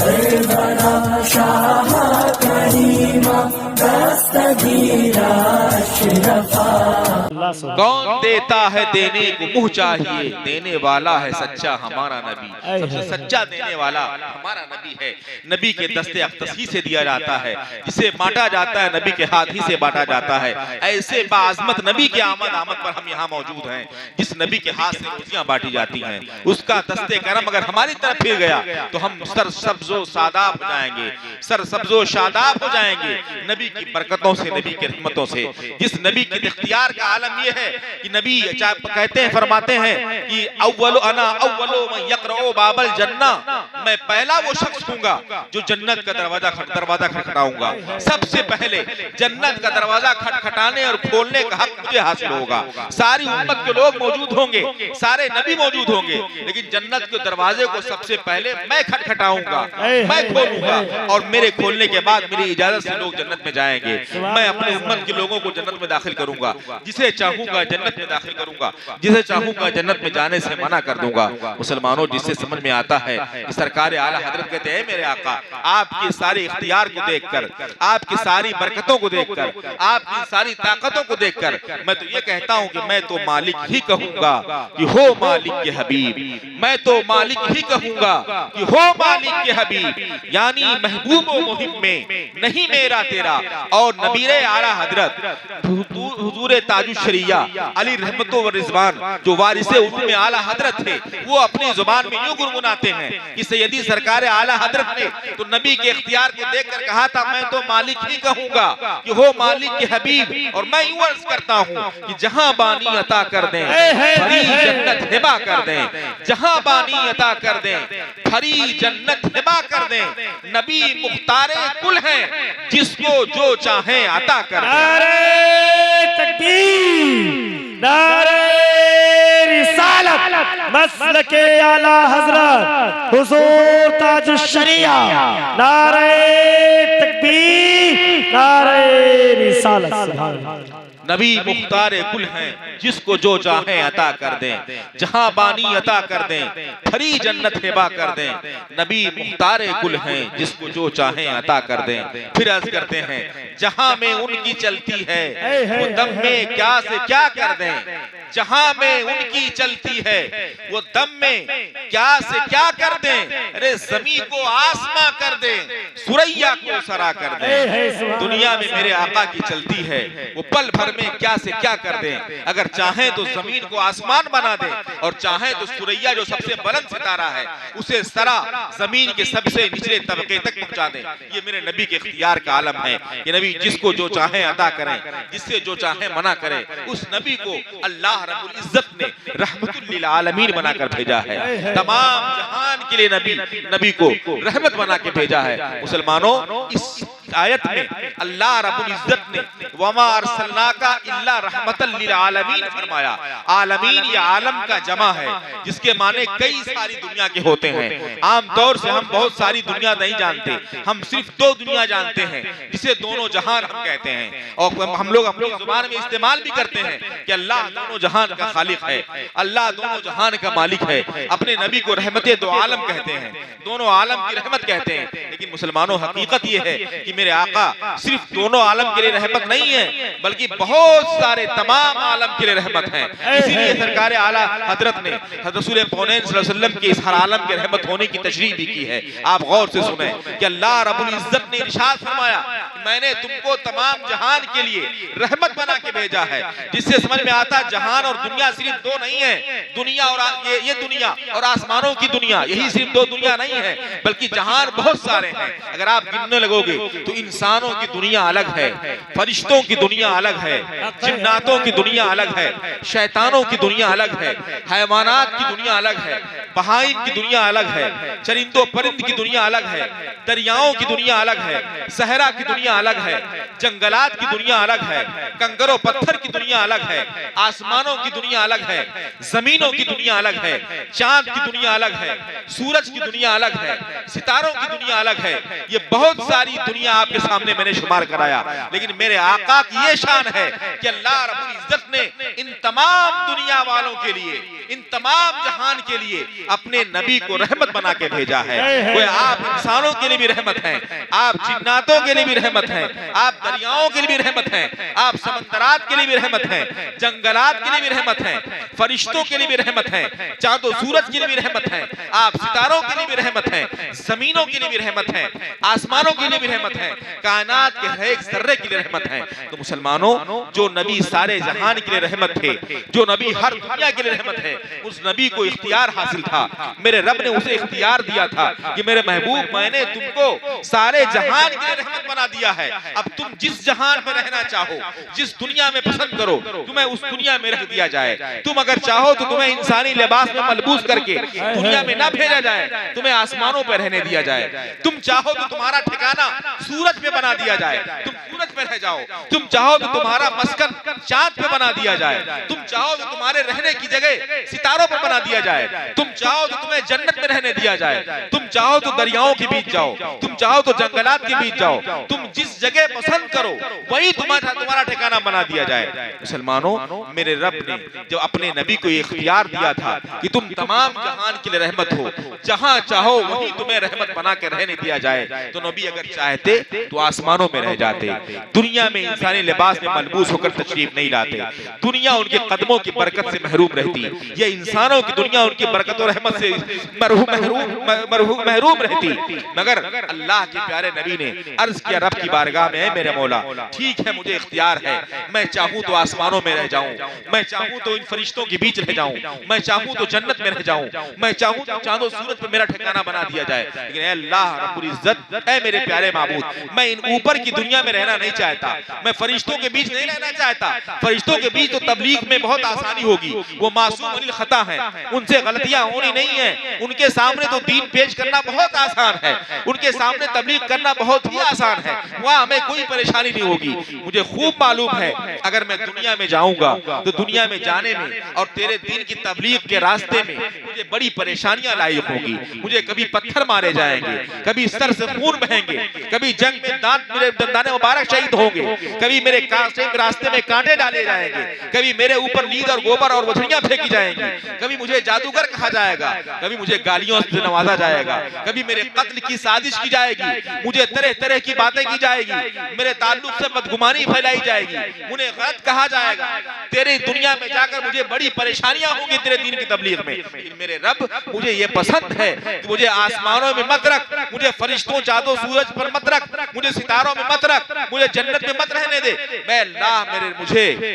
सरवरा शाह करीमा दस्तगीरा अशरफा। कौन देता है देने को मुँह चाहिए, देने वाला है सच्चा हमारा नबी। सबसे सच्चा देने वाला हमारा नबी है। नबी के दस्ते अख्तसी से दिया जाता है, जिसे बांटा जाता है नबी के हाथ ही से बांटा जाता है। ऐसे बाज़मत नबी के आमद पर हम यहाँ मौजूद हैं, जिस नबी के हाथ से रोटियां बांटी जाती हैं। उसका दस्ते करम अगर हमारी तरफ फिर गया तो हम सर सब्जो सादाब हो जाएंगे, सर सब्जो शादाब हो जाएंगे नबी की बरकतों से, नबी की रहमतों से। जिस नबी के इख्तियार का आलम यह है कि नबी कहते हैं, फरमाते हैं कि अव्वलु अना अव्वलु मन यक़रउ बाबल जन्ना, मैं पहला वो शख्स हूँगा जो जन्नत का दरवाजा खटखटाऊंगा। सबसे पहले जन्नत का दरवाजा खटखटाने और खोलने का हक मुझे हासिल होगा। सारी उम्मत के लोग मौजूद होंगे, सारे नबी मौजूद होंगे, लेकिन जन्नत के दरवाजे को सबसे पहले मैं खटखटाऊंगा, मैं खोलूंगा, और मेरे खोलने के बाद मेरी इजाजत से लोग जन्नत में जाएंगे। मैं अपने उम्मत के लोगों को जन्नत में दाखिल करूंगा, जिसे चाहूंगा जन्नत में दाखिल करूंगा, जिसे चाहूंगा जन्नत में जाने से मना कर दूंगा। मुसलमानों, जिससे समझ में आता है कि सरकार आला हजरत कहते हैं, मेरे आका आपकी सारी इख्तियार को देखकर, आपकी सारी बरकतों को देखकर, आपकी सारी ताकतों को देखकर मैं तो ये कहता हूँ कि मैं तो मालिक ही कहूंगा कि हो मालिक के हबीब, मैं तो मालिक ही कहूंगा कि हो मालिक के हबीब। यानी महबूब व मुहिब में नहीं मेरा तेरा। और नबीरे आला हजरत हुजूर ताजुश शरिया अली रहमतो व रिजवान जो वारिसे उलूम आला हजरत थे, वो अपनी जुबान में यूं गुनगुनाते हैं कि सैयदी सरकार आला हजरत ने तो नबी के इख्तियार को देखकर कहा था, मैं तो मालिक ही कहूंगा कि हो मालिक के हबीब। और मैं यूं अर्ज करता हूं कि जहां बानी अता कर दें, फरी जन्नत हिबा कर दें, जहां बानी अता कर दें, फरी जन्नत हिबा कर दें। नबी मुख्तारे कुल हैं, जिसको जो चाहे अता कर दें। नारे तकबीर, नारे रिसालत, मसलके आला हजरत हुजूर ताजुश शरिया। नारे तकबीर, नारे रिसालत। सुभान अल्लाह। नबी मुख्तारे कुल हैं, जिसको जो चाहे अता कर दें, जहां बानी अता कर दें, फरी जन्नत हिबा कर दें। नबी मुख्तारे कुल हैं, जिसको जो चाहे अता कर दें। फिर अर्ज करते हैं, जहां में उनकी चलती है वो दम में क्या से क्या कर दें, जहां में उनकी चलती है वो दम में क्या से क्या कर दें। अरे जमी को आसमां कर दें, सुरैया को सरा कर दें। दुनिया में मेरे आका की चलती है, वो पल भर में क्या से क्या कर दें। अगर चाहें तो जमीन को आसमान बना दें, और चाहें तो सुरैया जो सबसे बुलंद सितारा है उसे सरा जमीन के सबसे निचले तबके तक पहुंचा दें। ये मेरे नबी के इख्तियार का आलम है कि नबी जिसको जो चाहे अता करें, जिससे जो चाहे मना करें। उस नबी को अल्लाह रब्बुल इज्जत ने रहमतुल लिल आलमीन बनाकर भेजा है। तमाम जहान के लिए नबी को रहमत बना के भेजा है। मुसलमानों, इस आयत में अल्लाह रब्बुल इज्जत ने वमा अरसलनाका इल्ला रहमतल लिल आलमीन फरमाया। आलमीन ये आलम का जमा है, जिसके माने कई सारी दुनिया के होते हैं। आमतौर से हम बहुत सारी दुनिया नहीं जानते, हम सिर्फ दो दुनिया जानते हैं, जिसे दोनों जहान हम कहते हैं। और हम लोग अपनी जुबान में इस्तेमाल भी करते हैं कि अल्लाह दोनों जहान का खालिक है, अल्लाह दोनों जहान का मालिक है। अपने नबी को रहमते दो आलम कहते हैं, दोनों आलम की रहमत कहते हैं। लेकिन मुसलमानों, हकीकत ये है कि मेरे आका सिर्फ दोनों आलम के लिए रहमत नहीं है, बल्कि बहुत सारे तमाम आलम के लिए रहमत है। इसीलिए सरकार आला हजरत ने हज़रत रसूल पौनैन सल्लल्लाहु अलैहि वसल्लम के इस हर आलम के रहमत होने की तशरीह भी की है। आप गौर से सुने कि अल्लाह रब्बुल इज्जत ने इरशाद फरमाया, मैंने तुमको तमाम जहान के लिए रहमत बना के भेजा है। जिससे समझ में आता है जहान और दुनिया सिर्फ दो नहीं है। दुनिया और ये दुनिया और आसमानों की दुनिया, यही सिर्फ दो दुनिया नहीं है, बल्कि जहान बहुत सारे हैं। अगर आप गिनने लगोगे तो इंसानों की दुनिया अलग है, फरिश्तों की दुनिया अलग है, जिन्नातों की दुनिया अलग है, शैतानों की दुनिया अलग है, हैवानात की दुनिया अलग है, बहाइम की दुनिया अलग है, चरिंदों परिंद की दुनिया अलग है, दरियाओं की दुनिया अलग है, सहरा की दुनिया अलग है, जंगलात की दुनिया अलग है, कंकरों पत्थर की दुनिया अलग है, आसमानों की दुनिया अलग है, जमीनों की दुनिया अलग है, चांद की दुनिया अलग है, सूरज की दुनिया अलग है, सितारों की दुनिया अलग है। ये बहुत सारी दुनिया आपके सामने मैंने शुमार कराया, लेकिन मेरे आका की ये शान है कि अल्लाह रब्बुल इज्जत ने इन तमाम दुनिया वालों के लिए, इन तमाम जहान के लिए अपने नबी को रहमत बना के भेजा है। वो आप इंसानों के लिए भी रहमत हैं, आप जिन्नातों के लिए भी रहमत हैं, आप दरियाओं के लिए भी रहमत हैं, आप समंदरात के लिए भी रहमत हैं, जंगलात के लिए भी रहमत हैं, फरिश्तों के लिए भी रहमत हैं, चांदो सूरज के लिए भी रहमत हैं, आप सितारों के लिए भी रहमत हैं, जमीनों के लिए भी रहमत हैं, आसमानों के लिए भी रहमत हैं, कायनात के हर एक जर्रे के लिए रहमत हैं। तो मुसलमानों, जो नबी सारे जहान के लिए रहमत थे, जो नबी हर दुनिया के लिए रहमत है, उस नबी को इख्तियार हासिल था। मेरे रब ने उसे इख्तियार दिया था कि मेरे महबूब, मैंने तुमको सारे जहान के लिए रहमत बना दिया है। अब तुम जिस जहान में रहना चाहो, जिस दुनिया में पसंद करो, तुम्हें उस दुनिया में रख दिया जाए। तुम अगर चाहो तो तुम्हें इंसानी लिबास में मलबूस करके दुनिया में ना भेजा जाए, तुम्हें आसमानों पर रहने दिया जाए। तुम चाहो तो तुम्हारा ठिकाना सूरज पे बना दिया जाए, तुम सूरज पे रह जाओ। तुम चाहो तो तुम्हारा मस्कन चांद पे बना दिया जाए। तुम चाहो तो तुम्हारे रहने की जगह सितारों पर बना दिया जाए। तुम चाहो तो तुम्हें जन्नत में रहने दिया जाए। तुम चाहो तो दरियाओं के बीच जाओ, तुम चाहो तो जंगलात के बीच जाओ। तुम जिस जगह पसंद करो वही तुम्हारा ठिकाना बना दिया जाए। मुसलमानों, मेरे रब ने जो अपने नबी को इख्तियार दिया था कि तुम तमाम जहान के लिए रहमत हो, जहां चाहो वहीं तुम्हें रहमत बना के रहने दिया जाए, तो नबी अगर चाहते तो आसमानों में रह जाते, दुनिया में इंसानी लिबास में मलबूस होकर तशरीफ नहीं लाते, दुनिया उनके कदमों की बरकत से महरूम रहती, ये इंसानों की दुनिया उनकी बरकत और रहमत से महरूम रहती। मगर अल्लाह के प्यारे नबी ने अर्ज किया रब की बारगाह में, मेरे मौला, ठीक है मुझे इख्तियार है, मैं चाहूं तो आसमानों में रह जाऊं, मैं चाहूं तो इन फरिश्तों के बीच रह जाऊं, मैं चाहूं तो जन्नत में रह जाऊं, मैं चाहूं तो चांदो सूरज पर मेरा ठिकाना बना दिया जाए। लेकिन ऐ अल्लाह रब्बुल इज्जत, ऐ मेरे प्यारे माबूद, मैं इन ऊपर की दुनिया में रहना नहीं चाहता, मैं फरिश्तों के बीच नहीं रहना चाहता। फरिश्तों के बीच तो तबलीग में बहुत आसानी होगी, वो मासूम अनिल खता है, उनसे गलतियां होनी नहीं है, उनके सामने तो दीन पेश करना बहुत आसान है, उनके सामने तबलीग करना बहुत ही आसान है, वहां हमें कोई परेशानी नहीं होगी। मुझे खूब मालूम है अगर मैं दुनिया में जाऊंगा तो दुनिया में जाने में और तेरे दीन की तबलीग के रास्ते में मुझे बड़ी परेशानियां लायक होगी। मुझे कभी पत्थर मारे जाएंगे, कभी सर से खून बहेंगे, कभी जंग में मेरे दंदाने मुबारक शहीद होंगे, कभी मेरे रास्ते में कांटे डाले जाएंगे, कभी मेरे ऊपर नींद और गोबर और वझड़ियां फेंकी जाएंगी, कभी मुझे जादूगर कहा जाएगा, कभी मुझे गालियों से नवाजा जाएगा, कभी मेरे कत्ल की साजिश की जाएगी, मुझे तरह तरह की बातें की जाएगी, मेरे ताल्लुक से बदगुमानी फैलाई जाएगी, मुझे गलत कहा जाएगा। तेरे दुनिया में जाकर मुझे बड़ी परेशानियां होंगी तेरे दीन की तबलीग में। लेकिन मेरे रब, मुझे ये पसंद है कि मुझे आसमानों में मत रख, मुझे फरिश्तों चांदो सूरज पर मत रख, मुझे सितारों में मत रख, मुझे जन्नत में मत रहने दे। मैं अल्लाह,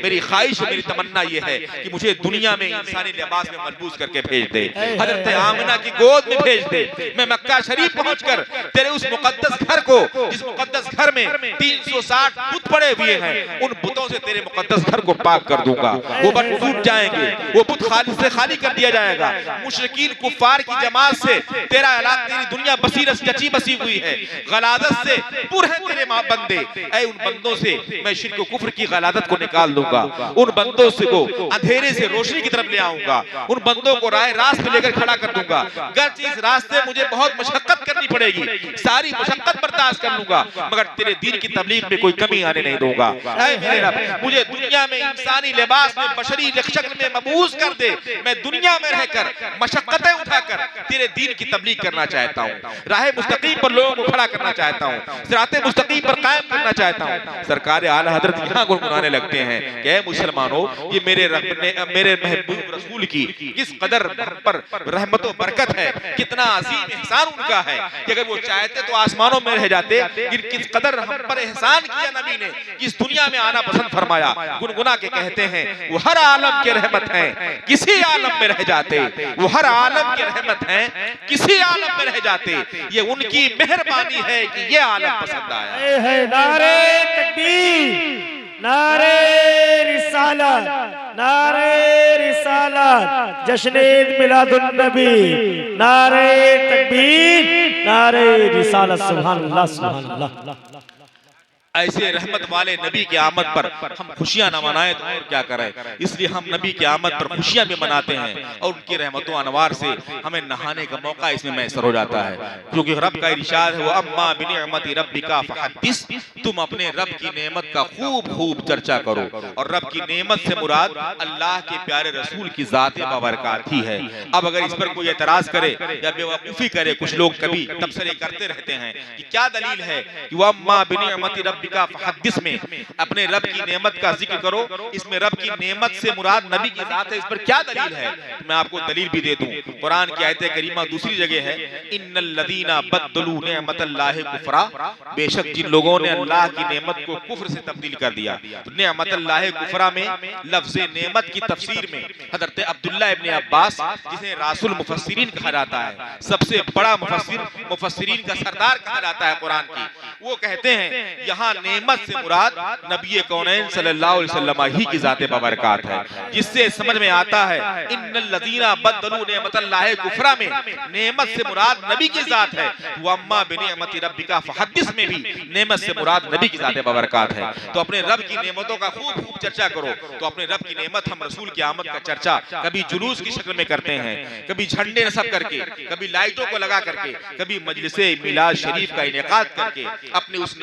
मेरी ख्वाहिश, मेरी तमन्ना ये है कि मुझे दुनिया में इंसानी लिबास में मलबूस करके भेज दे, हजरत आमिना की गोद में भेज दे। मैं मक्का शरीफ पहुंचकर तेरे उस मुकद्दस घर को, जिस मुकद्दस घर में 360 बुत पड़े हुए हैं, उन बुतों से तेरे मुकद्दस घर को पाक कर दूंगा। वो बुत टूट जाएंगे, वो बुत खाली से खाली कर दिया जाएगा। मुशरिकीन कुफ्फार की जमात से तेरा इलाका, तेरी दुनिया बसीरत जची बसी हुई है, गलादत से पुर है तेरे मां बंदे। ऐ उन बंदों से मैं शिर्क कुफ्र की गलादत को निकाल दूंगा, उन बंदों से को अंधेरे से रोशनी की तरफ ले आऊंगा, उन बंदों को राह रास्त पे लेकर खड़ा कर दूंगा। गर्चे इस रास्ते मुझे बहुत मशक्कत करनी पड़ेगी, सारी मशक्कत बर्दाश्त कर लूंगा, मगर तेरे दीन की तबलीग में कोई कमी आने नहीं दूंगा। ऐ मेरे रब, मुझे दुनिया में इंसानी लिबास में बशरी शक्ल में मबूस कर दे। मैं दुनिया में रहकर मशक्कतें उठाकर तेरे दीन की तबलीग करना चाहता हूँ, राह मुस्तकीम पर लोगों को खड़ा करना चाहता हूँ, सिराते मुस्तकीम पर कायम करना चाहता हूँ। सरकार आला हजरत यहाँ गुनगुनाने लगते हैं कि ऐ मुसलमानों, ये मेरे रब ने, मेरे महबूब रसूल की किस कदर पर रहमत और बरकत है, कितना अजीम एहसान उनका है कि अगर वो चाहते तो आसमानों में रह जाते, लेकिन किस कदर हम पर एहसान किया नबी ने, इस दुनिया में आना पसंद फरमाया। गुनगुना के कहते हैं, वो हर आलम के रहमत हैं, किसी आलम में रह जाते, वो हर आलम के रहमत हैं, किसी आलम में रह जाते, ये उनकी मेहरबानी है कि ये आलम पसंद आया है। नारे तकबीर, नारे रिसालत, नारे रिसालत, जश्न मिलादुन नबी, नारे तकबीर, नारे रिसालत। सुभान अल्लाह, सुभान अल्लाह। ऐसे रहमत वाले नबी की आमद पर हम खुशियां न मनाएं तो और क्या करें। इसलिए हम नबी की आमद पर खुशियां भी मनाते हैं और उनकी रहमतों अनवार से हमें नहाने का मौका इसमें मैसर हो जाता है, क्योंकि रब का इरशाद है, वो अम्मा बिनिअमति रब्बिका फहद्दिस, तुम अपने रब की नेमत का खूब खूब चर्चा करो। और रब की नेमत से मुराद अल्लाह के प्यारे रसूल की ज़ात बाबरकात ही है। अब अगर इस पर कोई एतराज करे या बेवकूफ़ी करे, कुछ लोग कभी तबसरे करते रहते हैं कि क्या दलील है कि वो अम्मा बिनिअमति रब्बिका फहद्दिस में अपने रब की नेमत का जिक्र करो, इसमें रब की नेमत से मुराद नबी की ज़ात है, इस पर क्या दलील है। तो मैं आपको दलील भी दे दूं। कुरान की आयत करीमा दूसरी जगह है, इन्नल लदीना बद्दलू नेमतल्लाहि कुफ्रा, बेशक जिन लोगों ने अल्लाह की नेमत को कुफ्र से तब्दील कर दिया। तो नेमतल्लाहि कुफ्रा में लफ्ज़ नेमत की तफसीर में हज़रत अब्दुल्लाह इब्न अब्बास, जिसे रासुल मुफस्सिरीन कहा जाता है, सबसे बड़ा मुफस्सिरीन का सरदार कहा जाता है कुरान की, वो कहते हैं यहाँ नेमत से मुराद नबी कौनैन सल्लल्लाहु अलैहि वसल्लम ही की ज़ात बाबरकात है, जिससे समझ में आता है इन्नल लदीना बद्दलू नेमतल्लाहि कुफ्रा में नेमत से मुराद नबी की ज़ात है, वो अम्मा बिनिअमति रब्बिका फहद्दिस में भी नेमत से मुराद नबी की ज़ात बाबरकात है। तो अपने रब की नेमतों का खूब खूब चर्चा करो। तो अपने रब की नेमत हम रसूल की आमद का चर्चा कभी जुलूस की शक्ल में करते हैं, कभी झंडे नस्ब करके, कभी लाइटों को लगा करके, कभी मजलिसे मिलाद शरीफ का इनेकाद करके अपने उस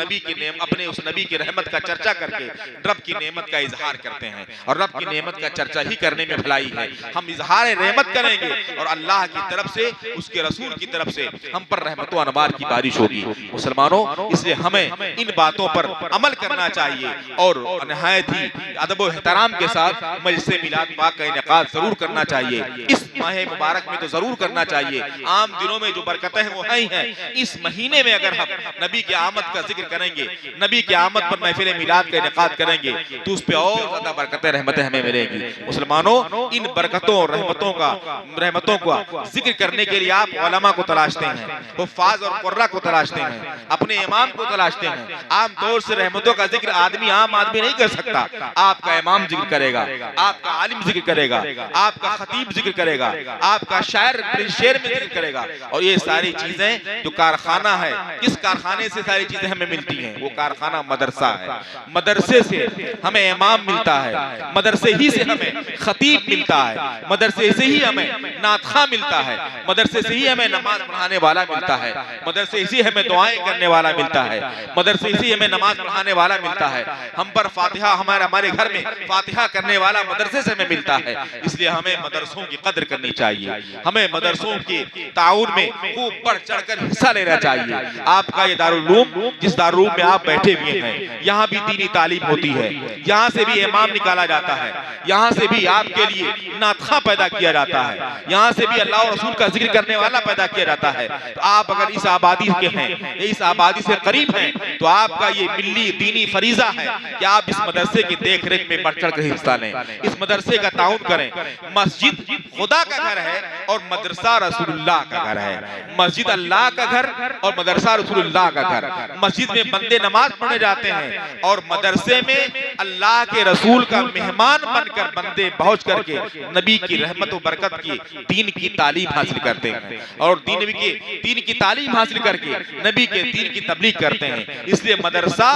नबी की रहमत का चर्चा करके रब की नेमत का इजहार करते हैं। और रब की नेमत का चर्चा ही करने में भलाई है। हम इजहार रहमत करेंगे और अल्लाह की तरफ से, उसके रसूल की तरफ से हम पर रहमत व अनवार की बारिश होगी। मुसलमानों, इसलिए हमें इन बातों पर अमल करना चाहिए और निहायत ही अदब व एहतराम के साथ मजलिस मिलाद पाक का इनेकाद जरूर करना चाहिए। इस माह मुबारक में तो जरूर करना चाहिए। आम दिनों में जो बरकतें हैं वो हैं, इस महीने में अगर हम नबी की आमद का जिक्र करेंगे, नबी की आमद पर महफिल मिलाद का इनेकाद करेंगे तो उस पे और ज्यादा बरकतें रहमतें हमें मिलेंगी। मुसलमानों, इन बरकतों रहमतों का जिक्र करने के लिए आप उलमा को तलाशते हैं, हुफ्फाज और कुर्रा को तलाशते हैं, अपने इमाम को तलाशते हैं। आम तौर से रहमतों का जिक्र आम आदमी नहीं कर सकता। आपका इमाम जिक्र करेगा, आपका आलिम जिक्र करेगा, आपका खतीब जिक्र करेगा, आपका शायर शेर में जिक्र करेगा। और ये सारी चीजें जो कारखाना है, किस कारखाने से सारी चीजें हमें मिलती हैं? वो कारखाना मदरसा है। मदरसे से हमें इमाम मिलता है, मदरसे ही से हमें खतीब मिलता है, मदरसे से ही हमें नातखा मिलता है, मदरसे से ही हमें नमाज पढ़ाने वाला मिलता है, मदरसे से ही हमें दुआएं करने वाला मिलता है, मदरसे से ही हमें नमाज पढ़ाने वाला मिलता है। हम पर फातिहा, हमारे घर में फातिहा करने वाला मदरसे से हमें मिलता है। इसलिए हमें मदरसों की कदर करनी चाहिए, हमें मदरसों के ताउन में खूब बढ़ चढ़कर हिस्सा लेना चाहिए। आपका ये दारुल उलूम, जिस दारुल उलूम में आप बैठे हुए हैं, यहाँ भी दीनी तालीम होती है, यहाँ से भी इमाम निकाला जाता है, यहाँ से भी आपके लिए नातखा पैदा किया जाता है, यहाँ से भी अल्लाह और रसूल का जिक्र करने वाला पैदा किया जाता है। तो आप अगर इस आबादी के हैं, इस आबादी से करीब हैं, तो आपका ये मिल्ली दीनी फरीजा है कि आप इस मदरसे की देख रेख में बढ़ चढ़ कर हिस्सा लें, इस मदरसे का ताउन करें। मस्जिद खुदा का घर है और मदरसा रसूलुल्लाह का घर है। मस्जिद अल्लाह का घर और मदरसा रसूलुल्लाह का घर। मस्जिद में बंदे नमाज पढ़ने जाते हैं और मदरसे में अल्लाह के रसूल का मेहमान बनकर बंदे पहुंच करके नबी की रहमत व बरकत की दीन की तालीम हासिल करते हैं और दीन की तालीम हासिल करके नबी के दीन की तबलीग करते हैं। इसलिए मदरसा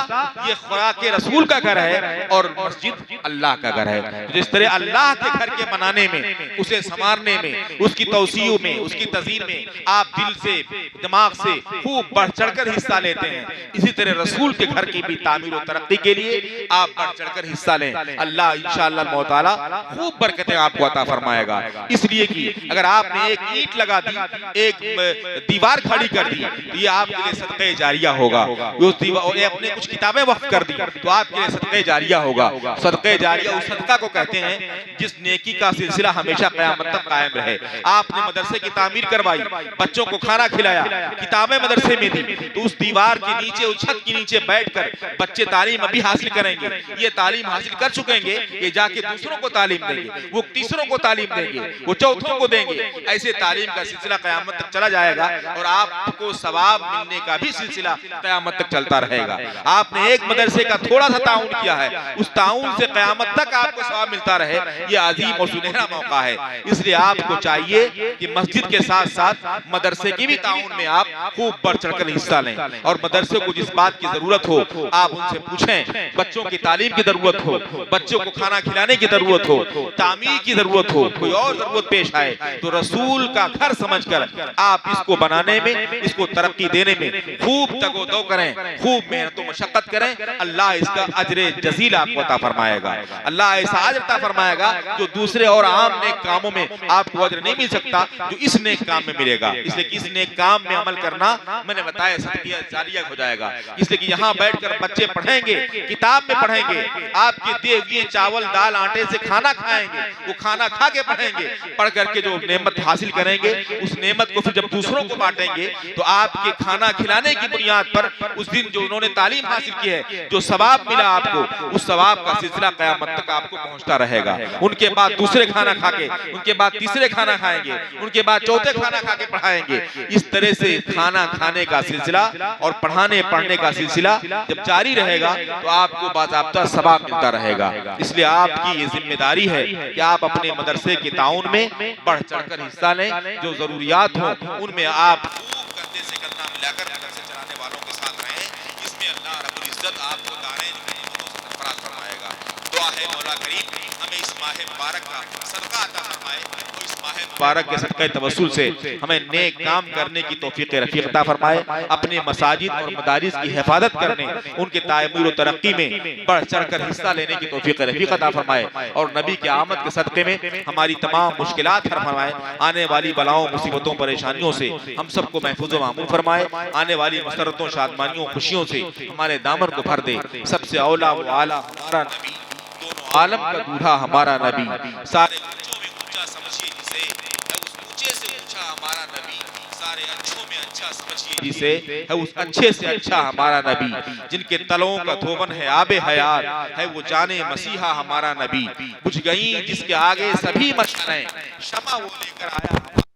ये खुदा के रसूल का घर है और मस्जिद अल्लाह का घर है। जिस तरह अल्लाह के घर के बनाने में, उसे संवारने में, उसकी तौसीउ में, उसकी तज़ीर में आप दिल से, दिमाग से खूब बढ़ चढ़कर हिस्सा लेते हैं, इसी तरह रसूल के घर की भी तामीर और तरक्की के लिए आप बढ़ चढ़कर हिस्सा लें। अल्लाह इंशाअल्लाह मौला खूब बरकतें आपको अता फरमाएगा। इसलिए कि अगर आपने एक ईंट लगा दी, एक दीवार खड़ी कर दी, तो ये आपके लिए सदक़े जारिया होगा। अपने कुछ किताबें वक्फ कर दी तो आपके लिए सदक़े जारिया होगा। सदक़े जारिया उस सदका को कहते हैं जिस नेकी का सिलसिला हमेशा क़यामत तक कायम रहे। आपने मदरसे की तामीर करवाई, बच्चों को खाना खिलाया, किताबें मदरसे में दी, तो उस दीवार के नीचे, उस छत के नीचे बैठकर बच्चे तालीम अभी हासिल करेंगे। ये तालीम हासिल कर चुकेंगे, ये जाके दूसरों को तालीम देंगे, वो तीसरों को तालीम देंगे, वो चौथों को देंगे। ऐसे तालीम का सिलसिला क़यामत तक चला जाएगा और आपको सवाब मिलने का भी सिलसिला क़यामत तक चलता रहेगा। आपने एक मदरसे का थोड़ा सा ताउन किया है, उस ताउन से क़यामत तक आपको सवाब मिलता रहे, ये अजीम और सुनहरा मौका है। इसलिए आपको चाहिए कि मस्जिद के साथ साथ मदरसे की भी ताउन में आप खूब बढ़ चढ़कर हिस्सा लें और मदरसे को जिस बात की जरूरत हो आप उनसे पूछें। बच्चों की तालीम की जरूरत हो, बच्चों को खाना खिलाने की जरूरत हो, तामीर की जरूरत हो, कोई और जरूरत पेश आए तो रसूल का घर समझकर आप इसको बनाने में, इसको तरक्की देने में खूब तगोदो करें, खूब मेहनत मशक्कत करें। अल्लाह इसका अजरे जजील आपको अता फरमाएगा। अल्लाह ऐसा अजर अता फरमाएगा जो दूसरे और आम नेक कामों में आपको अजर नहीं मिल सकता जो इस नेक काम में मिलेगा। इसलिए कि इस नेक काम में अमल करना मैंने बताया सदक़ा जारिया हो जाएगा। इसलिए कि यहाँ बैठकर बच्चे पढ़ेंगे, किताब में पढ़ेंगे, आपके दिए हुए चावल दाल आटे से खाना खाएंगे, वो खाना खा के पढ़ेंगे, पढ़ करके जो नेमत हासिल करेंगे उस नेमत को फिर जब दूसरों को बांटेंगे तो आपके खाना खिलाने की बुनियाद पर उस दिन जो उन्होंने तालीम हासिल की है, जो सवाब मिला आपको, उस सवाब का सिलसिला क़यामत तक आपको पहुंचता रहेगा। उनके बाद दूसरे खाना खा के, उनके बाद तीसरे खाना खाएंगे, उनके बाद चौथे खाना खा के पढ़ाएंगे। इस तरह से खाना खाने का सिलसिला और पढ़ाने पढ़ने का सिलसिला जब जारी रहेगा तो आपको बाज़ाब्ता सवाब मिलता रहेगा। इसलिए आपकी ये जिम्मेदारी है कि आप अपने मदरसे के ताउन में बढ़ चढ़कर हिस्सा लें। जो जरूरियात हो उनमें आप कंधे से कंधा मिलाकर मदरसे चलाने वालों के साथ रहें। इसमें अल्लाह रब्बुल इज्जत आपको दारें सरफराज फरमाएगा। दुआ है मौला करीम हमें इस माह मुबारक का सदका अता फरमाए और इस माह मुबारक के सदक़े तवस्सुल से हमें नेक काम करने की तौफीक रफ़ीक अता फरमाए। अपने मसाजिद और मदारिस की हिफाजत करने, उनके तामीर और तरक्की में बढ़ चढ़कर हिस्सा लेने की तौफीक रफ़ीक अता फरमाए और नबी की आमद के सदक़े में हमारी तमाम मुश्किलात हल फरमाए। आने वाली बलाओं मुसीबतों परेशानियों से हम सबको महफूज व मामून फरमाए। आने वाली मसरतों शादमानियों खुशियों से हमारे दामन को भर दे। सबसे औला व आला हमारा नबी, दोनों आलम का दूल्हा हमारा नबी, सारे ऊंचों में ऊंचा समझिए जिसे, उस ऊंचे से ऊंचा हमारा नबी, सारे अच्छों में अच्छा समझिए जिसे, है उस अच्छे से अच्छा हमारा नबी, जिनके तलों का धोवन है आबे हयात, है वो जाने मसीहा हमारा नबी। बुझ गई जिसके आगे सभी मशालें, शमा वो लेकर आया।